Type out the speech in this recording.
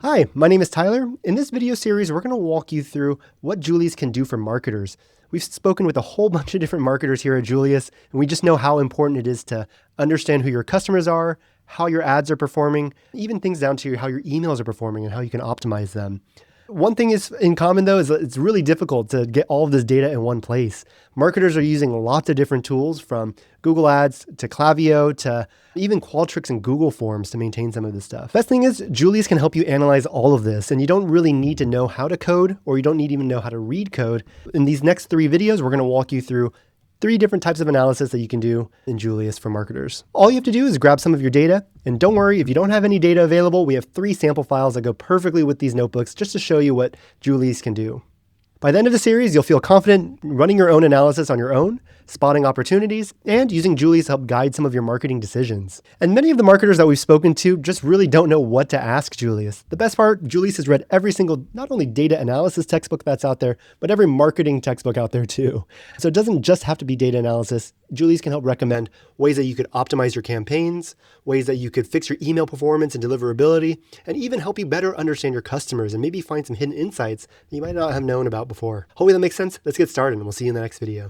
Hi, my name is Tyler. In this video series, we're going to walk you through what Julius can do for marketers. We've spoken with a whole bunch of different marketers here at Julius, and we just know how important it is to understand who your customers are, how your ads are performing, even things down to how your emails are performing and how you can optimize them. One thing is in common though, is that it's really difficult to get all of this data in one place. Marketers are using lots of different tools from Google Ads to Klaviyo to even Qualtrics and Google Forms to maintain some of this stuff. Best thing is Julius can help you analyze all of this, and you don't really need to know how to code, or you don't need to even know how to read code. In these next 3 videos, we're going to walk you through 3 different types of analysis that you can do in Julius for marketers. All you have to do is grab some of your data, and don't worry, if you don't have any data available, we have 3 sample files that go perfectly with these notebooks just to show you what Julius can do. By the end of the series, you'll feel confident running your own analysis on your own, spotting opportunities, and using Julius to help guide some of your marketing decisions. And many of the marketers that we've spoken to just really don't know what to ask Julius. The best part, Julius has read every single, not only data analysis textbook that's out there, but every marketing textbook out there too. So it doesn't just have to be data analysis. Julius can help recommend ways that you could optimize your campaigns, ways that you could fix your email performance and deliverability, and even help you better understand your customers and maybe find some hidden insights that you might not have known about before. Hopefully that makes sense. Let's get started and we'll see you in the next video.